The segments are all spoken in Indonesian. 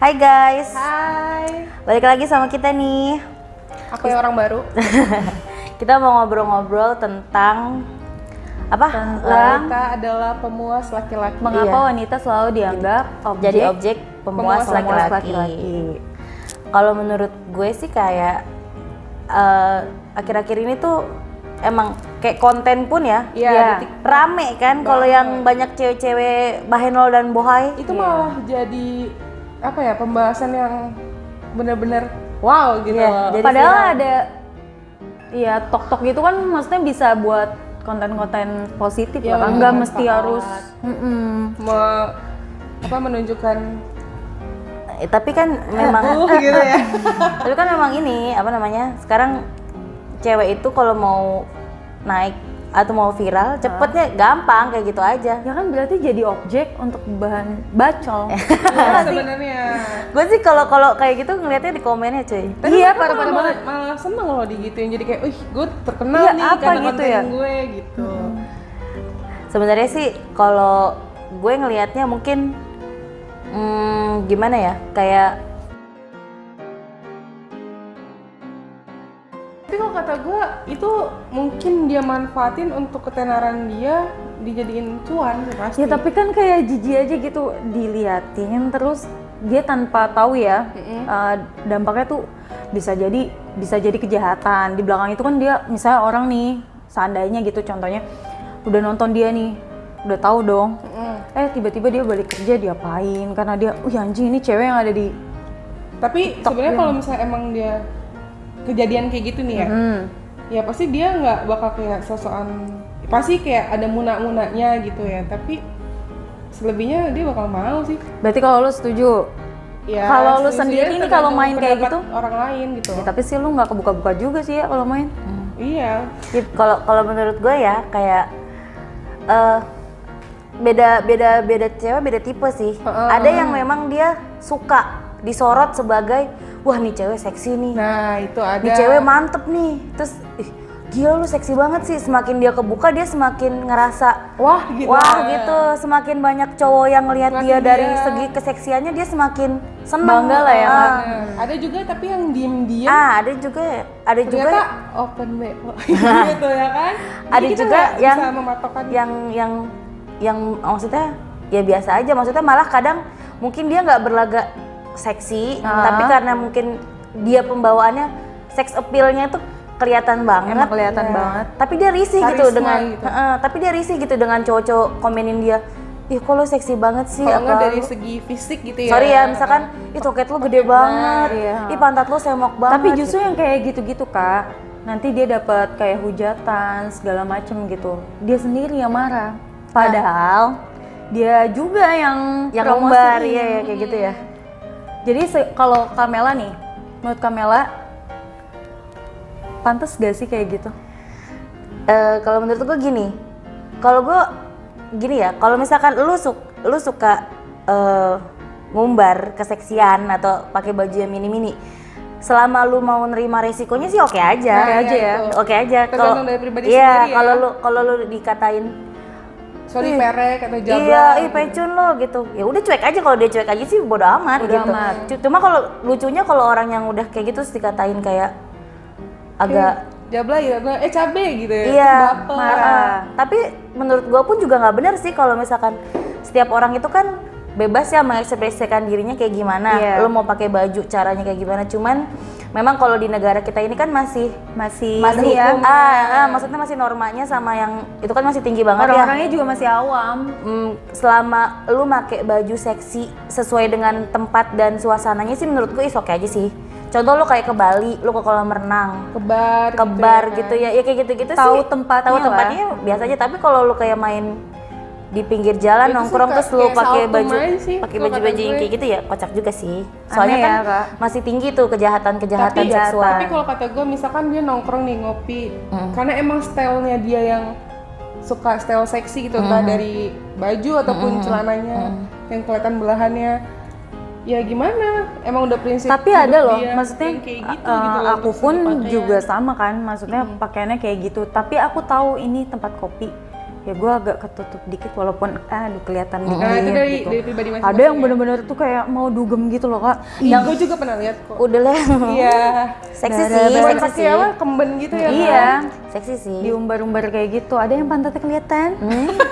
Hai guys, Hai, balik lagi sama kita nih. aku yang orang baru. Kita mau ngobrol-ngobrol tentang apa? Wanita adalah pemuas laki-laki. Mengapa Iya. wanita selalu dianggap Jadi objek pemuas Pemuas laki-laki. Kalau menurut gue sih kayak akhir-akhir ini tuh emang kayak konten pun ya, Iya, ya, di TikTok. rame kan. Kalau yang banyak cewek-cewek bahenol dan bohai. Itu malah jadi apa ya, pembahasan yang benar-benar wow gitu Iya, loh. jadi Padahal viral. ada ya tok-tok gitu kan maksudnya bisa buat konten-konten positif Ya, lah kan, nggak bermanfaat. mesti harus Menunjukkan Tapi kan memang gitu ya. Tapi kan memang ini apa namanya? Sekarang cewek itu kalau mau naik atau mau viral, cepetnya gampang kayak gitu aja. ya kan berarti jadi objek untuk bahan bacol. Iya, sebenarnya. Gue sih kalau kayak gitu ngeliatnya di komennya cuy. Tapi Iya, mereka parah-parah malah- banget. Malah seneng loh digituin. Jadi kayak, gue terkenal Iya, nih apa karena gitu konten ya? gue gitu. Sebenarnya sih kalau gue ngelihatnya mungkin gimana ya? Kayak Tapi kalau kata gue itu mungkin dia manfaatin untuk ketenaran dia dijadiin cuan sih pasti. Ya tapi kan kayak jijik aja gitu diliatin terus dia tanpa tahu ya dampaknya tuh bisa jadi kejahatan. Di belakang itu kan dia misalnya orang nih seandainya gitu contohnya udah nonton dia nih udah tahu dong tiba-tiba dia balik kerja diapain karena dia anjing ini cewek yang ada di Tapi sebenarnya kalau misalnya emang dia kejadian kayak gitu nih ya, ya pasti dia nggak bakal kayak sosokan, pasti kayak ada munak-munaknya gitu ya. Tapi selebihnya dia bakal mau sih. berarti kalau lu setuju Ya, Kalau lu sebenarnya sendiri nih tergantung kalau main kayak pendapat gitu? orang lain gitu. ya, tapi sih lu nggak kebuka-buka juga sih ya kalau main. Iya. kalau menurut gue ya kayak beda cewek beda tipe sih. Ada yang memang dia suka disorot sebagai wah nih cewek seksi nih. Nah itu ada. Nih cewek mantep nih. Terus gila lu seksi banget sih. Semakin dia kebuka dia semakin ngerasa Wah gitu. wah gitu. Semakin banyak cowok yang ngelihat Semakin dia dari dia- segi keseksiannya dia semakin seneng. Bangga lah ya, Ah. Kak. Nah, ada juga tapi yang diem-diem. Ada juga Ternyata open BO gitu ya kan. Ada Jadi kita juga nggak yang bisa mematokkan yang maksudnya ya biasa aja, maksudnya malah kadang mungkin dia nggak berlagak seksi tapi karena mungkin dia pembawaannya sex appeal-nya itu kelihatan banget. Emang kelihatan banget. Tapi dia risih gitu Karisma dengan gitu. tapi dia risih gitu dengan cowok-cowok komenin dia. Ih kok lo seksi banget sih. kalau nggak apa dari lu- segi fisik gitu ya. Sorry ya, misalkan ih toket lo gede banget. iya. Ih pantat lo semok banget. Tapi justru gitu. yang kayak gitu-gitu Kak, nanti dia dapat kayak hujatan segala macem gitu. Dia sendiri yang marah. Padahal dia juga yang yang promosiin. ngumbar ya kayak gitu ya. Jadi kalau Kamela nih, menurut Kamela pantas gak sih kayak gitu? Kalau menurut gue gini, kalau gue gini ya, kalau misalkan lu suka ngumbar keseksian atau pakai baju yang mini-mini, selama lu mau nerima resikonya sih oke aja. Nah, Oke aja iya ya. itu. Oke aja. Tergantung dari pribadi iya, sendiri ya. kalau lu dikatain Sorry perek atau jabla. iya, gitu. pecun lo gitu. Ya udah cuek aja, kalau dia cuek aja sih bodo amat Bodo gitu. amat. Cuma kalau lucunya kalau orang yang udah kayak gitu terus dikatain kayak agak Jabla ya, cabe gitu ya. iya, Baper. marah. Tapi menurut gua pun juga nggak benar sih kalau misalkan setiap orang itu kan bebas ya mengekspresikan dirinya kayak gimana. Iya. Lo mau pakai baju caranya kayak gimana. Cuman memang kalau di negara kita ini kan masih Masih ya. maksudnya masih normanya sama yang itu kan masih tinggi banget ya. Orang-orangnya juga masih awam. Selama lu pakai baju seksi sesuai dengan tempat dan suasananya sih menurut gue is oke aja sih. Contoh lu kayak ke Bali, lu ke kolam renang, Kebar ke bar kan. gitu ya kayak gitu-gitu sih. Tahu tempatnya Tahu lah. tempatnya biasa aja. Tapi kalau lu kayak main di pinggir jalan Itu sih nongkrong kayak terus lu pakai saltum baju aja sih, pakai kalau baju-baju kata yang gue. kayak gitu ya kocak juga sih. Soalnya Aneh kan ya, Kak. masih tinggi tuh kejahatan-kejahatan tapi, seksual. tapi kalau kata gue misalkan dia nongkrong nih ngopi, karena emang stylenya dia yang suka style seksi gitu, entah dari baju ataupun celananya yang kelihatan belahannya. Ya gimana? Emang udah prinsip. Tapi hidup ada loh, dia maksudnya yang kayak gitu, gitu loh, aku untuk pun segi pakaian. juga sama kan, maksudnya pakaiannya kayak gitu. Tapi aku tahu ini tempat kopi ya gue agak ketutup dikit walaupun aduh kelihatan Nah itu dikit dari gitu. pribadi masing-masing. Ada yang bener-bener tuh kayak mau dugem gitu loh kak. Yang gue juga pernah lihat kok. Udah lah. Iya. Seksi Darah, sih, darah. seksi Pakai sih. apa? Kemben gitu ya. Iya, Seksi sih. diumbar-umbar kayak gitu. Ada yang pantatnya kelihatan.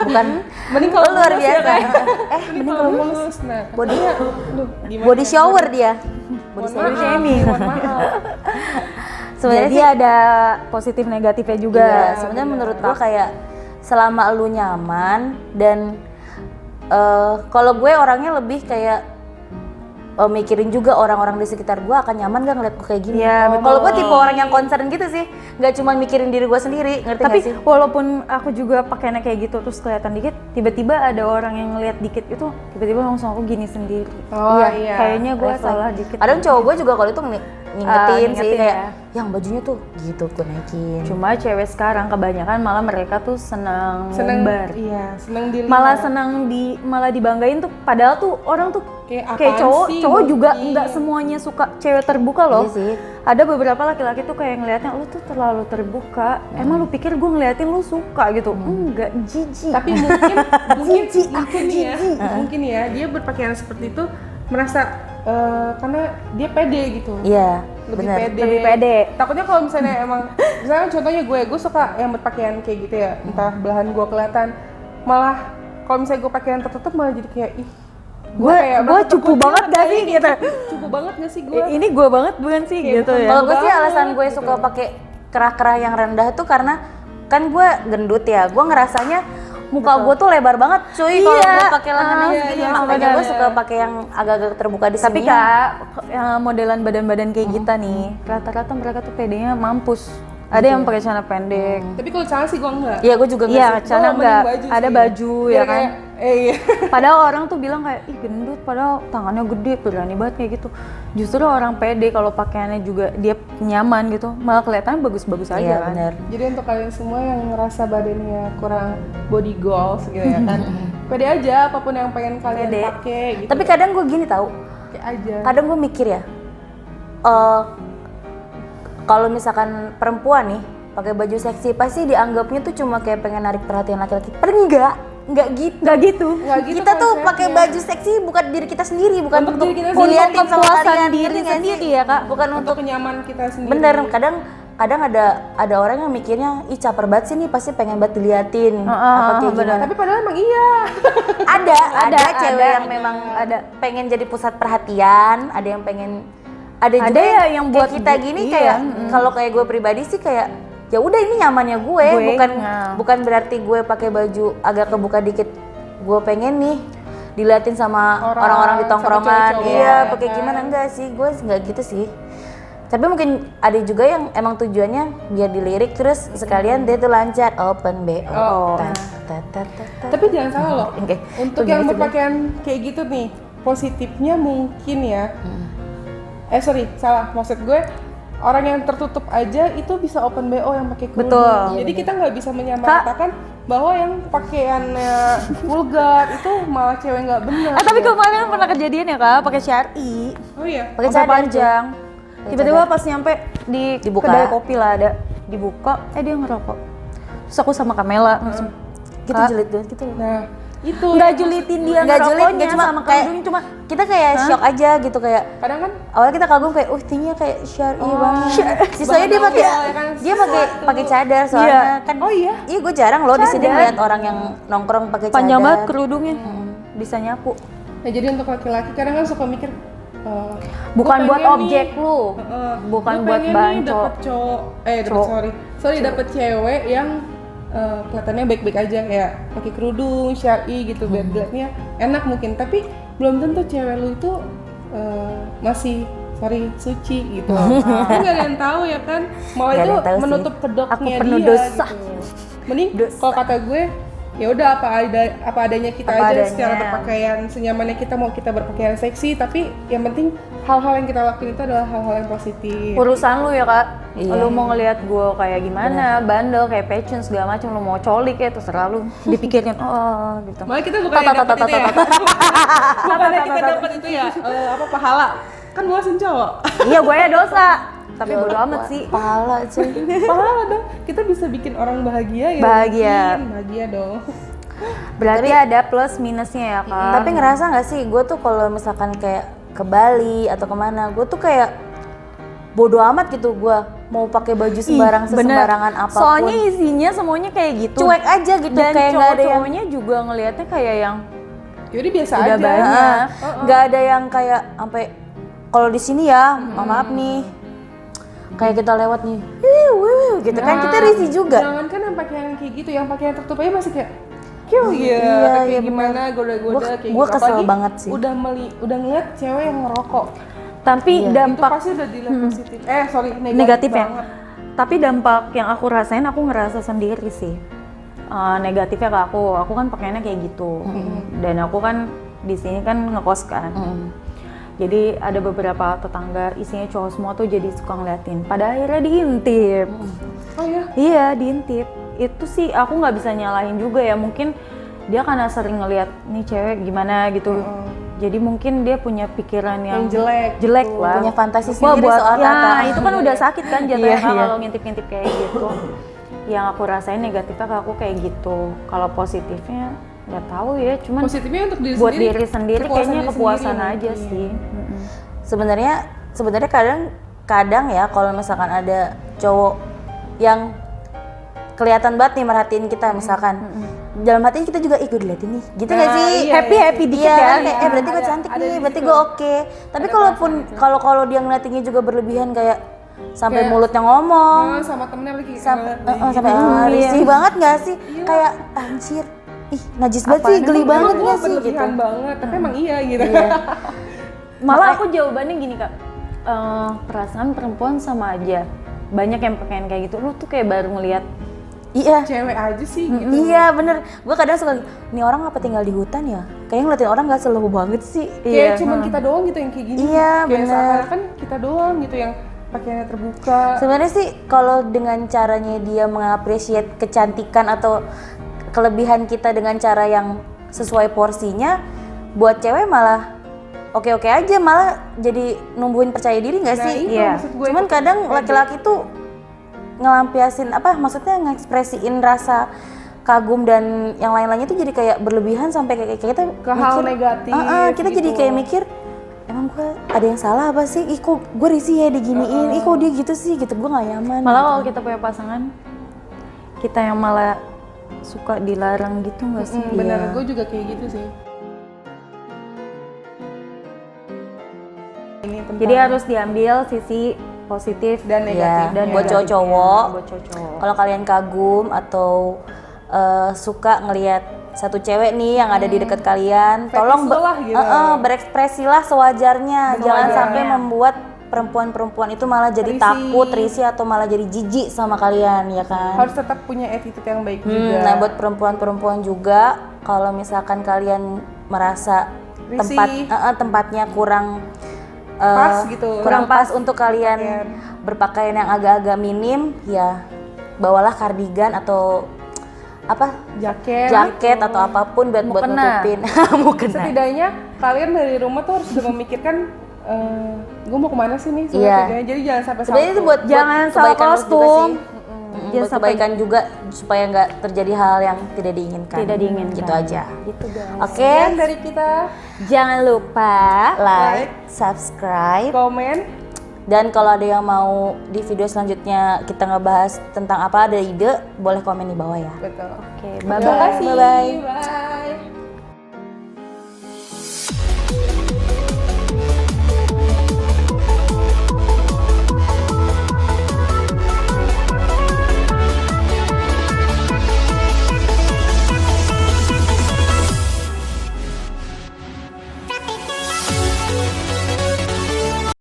Bukan Mending kalau luar mulus ya, biasa. Kak. Mending kalau mulus. Nah, Body- katanya, aduh, gimana body ya? shower dia. Mohon Body maaf, shaming. mohon maaf. Sebenarnya Jadi sih ada positif negatifnya juga. iya, sebenarnya menurut gua kayak selama lu nyaman dan kalau gue orangnya lebih kayak mikirin juga orang-orang di sekitar gue akan nyaman gak ngeliat gue kayak gini. Iya, betul. Kalau gue tipe orang yang concern gitu sih, nggak cuma mikirin diri gue sendiri, ngerti Tapi gak sih? walaupun aku juga pakainya kayak gitu terus kelihatan dikit, tiba-tiba ada orang yang ngeliat dikit itu, tiba-tiba langsung aku gini sendiri. Oh iya. Kayaknya gue Refleks. salah dikit. Kadang cowok gue juga kalau itu ngingetin sih ngingetin kayak ya. yang bajunya tuh gitu gue naikin. Cuma cewek sekarang kebanyakan malah mereka tuh senang ngumbar. Iya, seneng dilihat. Malah senang malah dibanggain tuh, padahal tuh orang tuh Kayak kayak apaan cowok sih, cowok juga Bogi? nggak semuanya suka cewek terbuka loh. Iya sih. Ada beberapa laki-laki tuh kayak ngelihatnya lu tuh terlalu terbuka. Emang lu pikir gue ngeliatin lu suka gitu? Enggak, jijik. Tapi mungkin Aku nih ya, jijik. mungkin ya dia berpakaian seperti itu merasa karena dia pede gitu. Iya, Lebih benar. pede. Lebih pede. Takutnya kalau misalnya emang, misalnya contohnya gue suka yang berpakaian kayak gitu ya, entah belahan gue kelihatan, malah kalau misalnya gue pakaian tertutup malah jadi kayak ih, Gue merasa cupu tergoda banget gak sih gitu. cukup banget gak sih gue? Ini gue banget bukan sih Kayak gitu bukan ya. Kalau gue sih banget, alasan gue gitu. suka pakai kerah-kerah yang rendah tuh karena kan gue gendut ya, gue ngerasanya muka gue tuh lebar banget cuy kalau Iya. gue pakai lengan Iya, segini, iya, makanya gue benar. suka pakai yang agak-agak terbuka di sini. Tapi kak, modelan badan-badan kayak kita nih, rata-rata mereka tuh pedenya mampus. Ada yang pakai celana pendek. Tapi kalau celana sih gue enggak. Iya gue juga nggak Iya, sih. celana Gua mending enggak. baju Ada sih. baju ya Biar kan. kayak, iya. Padahal orang tuh bilang kayak ih gendut, padahal tangannya gede, berani banget kayak gitu. Justru orang pede kalau pakaiannya juga dia nyaman gitu, malah kelihatannya bagus-bagus aja Iya kan. benar. Jadi untuk kalian semua yang ngerasa badannya kurang body goals gitu ya kan, pede aja apapun yang pengen kalian Pede. pakai gitu. Tapi kadang gue gini tahu, kayak aja. kadang gue mikir ya, kalau misalkan perempuan nih pakai baju seksi pasti dianggapnya tuh cuma kayak pengen narik perhatian laki-laki. Padahal enggak gitu. Nggak gitu. Nggak gitu Kita tuh konsepnya. pakai baju seksi bukan diri kita sendiri, bukan Untuk untuk diri kita diliatin sendiri, sama kepuasan kalian, diri ngerti nggak sendiri sih? ya, Kak? Bukan untuk untuk kenyaman kita sendiri. bener. Kadang ada orang yang mikirnya ih caper banget sih nih pasti pengen banget diliatin apa kayak bener. gimana. Tapi padahal emang iya. ada cewek ada. yang memang pengen jadi pusat perhatian, ada yang pengen ada juga Ada ya yang kayak buat kita gini iya, kayak kalau kayak gue pribadi sih kayak ya udah ini nyamannya gue, nah. bukan berarti gue pakai baju agak kebuka dikit gue pengen nih diliatin sama orang-orang di sama tongkrongan. cowok-cowok, Iya, ya pakai kan? gimana enggak sih? Gue nggak gitu sih. Tapi mungkin ada juga yang emang tujuannya biar dilirik terus sekalian dia tuh lancar open BO. Oh. Tapi jangan salah loh. Oke. Untuk Tuh yang gimana sih, berpakaian kayak gitu nih, positifnya mungkin ya. Salah. Maksud gue orang yang tertutup aja itu bisa open BO yang pakai kerudung. Betul. Jadi kita nggak bisa menyamaratakan bahwa yang pakaiannya vulgar itu malah cewek nggak bener. Tapi kemarin pernah kejadian ya kak, pakai syari, Oh iya. Pakai sampai cadar panjang. Tiba-tiba pas nyampe di Dibuka. kedai kopi lah ada, dibuka, dia ngerokok. Terus aku sama Kamela langsung, gitu Kak, julid banget gitu. Nah, itu nggak julitin dia Nggak julid, ngerokoknya nggak cuma sama kayak kerudungnya, cuma kita kayak shock aja gitu kayak kadang kan awalnya kita kagum kayak tingginya kayak syar'i banget. Soalnya dia Bahan pakai awal ya kan, pakai cadar soalnya Iya. kan. Oh iya? Iya gue jarang loh di sini Cadar. ngeliat orang yang nongkrong pakai cadar. panjang banget kerudungnya, bisa nyapu. Nah, jadi untuk laki-laki kadang kan suka mikir Bukan gua buat pengen objek nih, lu, bukan gua buat pengen nih bahan dapet dapet cewek yang kelihatannya baik-baik aja kayak pakai kerudung, syar'i gitu biar dilihatnya enak mungkin, tapi belum tentu cewek lu itu masih suci gitu. Kan nggak ada yang tahu ya kan, malah Nggak ada itu yang tahu sih. menutup kedoknya Aku penuh dia dosa. gitu. Mending kalau kata gue ya udah apa adanya kita Apa aja adanya. secara berpakaian senyamannya kita, mau kita berpakaian seksi tapi yang penting hal-hal yang kita lakuin itu adalah hal-hal yang positif. Urusan lu ya kak, Iya. lu mau ngelihat gue kayak gimana, bandel kayak passion segala macam, lu mau coli kayak terserah lu, dipikirin gitu. Malah kita bukan yang dapat itu ya. Bukannya kita dapat itu ya, apa pahala. Kan muasin cowok. Iya gue ya dosa. tapi bodo amat sih. Pahala cuy. Pahala dong. Kita bisa bikin orang bahagia ya. Bahagia. Bahagia dong. Berarti ada plus minusnya ya kan. Tapi ngerasa nggak sih, gue tuh kalau misalkan kayak ke Bali atau kemana, gue tuh kayak bodo amat gitu, gue mau pakai baju sembarangan apapun. Soalnya isinya semuanya kayak gitu. Cuek aja gitu, Dan kayak nggak ada yang cowok-cowoknya juga ngelihatnya kayak yang Yaudah biasa udah aja. banyak. nggak ada yang kayak sampai kalau di sini ya, maaf nih, kayak kita lewat nih, gitu kan kita risih juga. Jangan kan yang pakaian kayak gitu, yang pakaian tertutup aja masih kayak Kyo Iya, kayak iya, gimana goda-goda kayak Gua gitu. kesel Apalagi banget sih. Udah ngeliat cewek yang ngerokok. tapi Itu dampak pasti udah dilihat positif. Sorry, negatif ya. banget. Tapi dampak yang aku rasain, aku ngerasa sendiri sih. Negatifnya ke aku kan pakaiannya kayak gitu. Dan aku kan di sini kan ngekos kan. Jadi ada beberapa tetangga isinya cowok semua tuh jadi suka ngeliatin. Pada akhirnya diintip. Oh ya? Iya diintip. Itu sih aku nggak bisa nyalahin juga ya. Mungkin dia karena sering ngeliat nih cewek gimana gitu. Jadi mungkin dia punya pikiran yang jelek gitu. lah. Punya fantasi Wah, sendiri buat soal ya Tata. itu kan udah sakit kan jatuhnya Iya, iya. kalau ngintip-ngintip kayak gitu. Yang aku rasain negatifnya ke aku kayak gitu. Kalau positifnya nggak tahu ya, cuman Positifnya untuk diri buat sendiri. diri sendiri kayaknya kepuasan aja sih. Sebenarnya kadang ya kalau misalkan ada cowok yang kelihatan banget nih merhatiin kita misalkan, dalam hati kita juga gue diliatin nih, gitu nggak sih? iya, Happy dikit Iya, ya. kayak, berarti gue cantik ada nih, di berarti situ. gue oke. Tapi kalau dia ngeliatinnya juga berlebihan kayak sampai Kayak- mulutnya ngomong, Sama temennya lagi sampai risih banget nggak sih? Kayak anjir, ih najis banget sih, geli banget nggak sih gitu. berlebihan banget, tapi emang iya gitu. Malah aku jawabannya gini kak, perasaan perempuan sama aja. Banyak yang pakaian kayak gitu, lu tuh kayak baru ngelihat. Iya. Cewek aja sih gitu. Iya bener, gue kadang suka, nih orang apa tinggal di hutan ya? Kayaknya ngeliatin orang gak selalu banget sih. Kayak cuman kita doang gitu yang kayak gini. Iya, Kayak bener. seakan-akan kita doang gitu yang pakaiannya terbuka. Sebenarnya sih kalau dengan caranya dia mengapresiasi kecantikan atau kelebihan kita dengan cara yang sesuai porsinya, buat cewek malah oke-oke aja, malah jadi numbuhin percaya diri nggak sih? itu Iya. maksud gue. Cuman itu kadang pede. laki-laki tuh ngelampiasin maksudnya ngekspresiin rasa kagum dan yang lain-lainnya tuh jadi kayak berlebihan sampai kayak kita Ke hal negatif kita gitu. jadi kayak mikir emang gue ada yang salah apa sih? Ih kok gue risih ya diginiin, ih kok dia gitu sih gitu, gue gak nyaman. Malah kalau kita punya pasangan, kita yang malah suka dilarang gitu nggak sih? Bener, gue juga kayak gitu sih. Ini tentang Jadi harus diambil sisi positif dan negatif. dan buat negatifnya, cowok-cowok, buat cowok-cowok. kalau kalian kagum atau suka ngelihat satu cewek nih yang ada di dekat kalian, tolong Fetish lah gitu. berekspresilah sewajarnya. Jangan Sewajarnya. sampai membuat perempuan-perempuan itu malah jadi Risih. takut, risih atau malah jadi jijik sama kalian, ya kan? Harus tetap punya attitude yang baik juga. Nah, buat perempuan-perempuan juga, kalau misalkan kalian merasa Risih. tempatnya kurang Pas gitu. kurang pas untuk kalian Pakaian. berpakaian yang agak-agak minim, ya bawalah kardigan atau jaket atau apapun buat Mukena. nutupin. Mukena. Setidaknya kalian dari rumah tuh harus sudah memikirkan gue mau kemana sih nih Iya. tujuannya. Jadi jangan sampai Sebenarnya itu buat Jangan salah kebaikan lu juga kostum. sih. Jangan Buat sampai- kebaikan juga supaya nggak terjadi hal yang tidak diinginkan. Tidak diinginkan. Gitu aja. Gitu guys. Oke, Sekian dari kita. Jangan lupa like, subscribe, Komen. dan kalau ada yang mau di video selanjutnya kita ngebahas tentang apa, ada ide, boleh komen di bawah ya. Betul. Oke, Terima bye-bye. kasih. Bye-bye. Bye.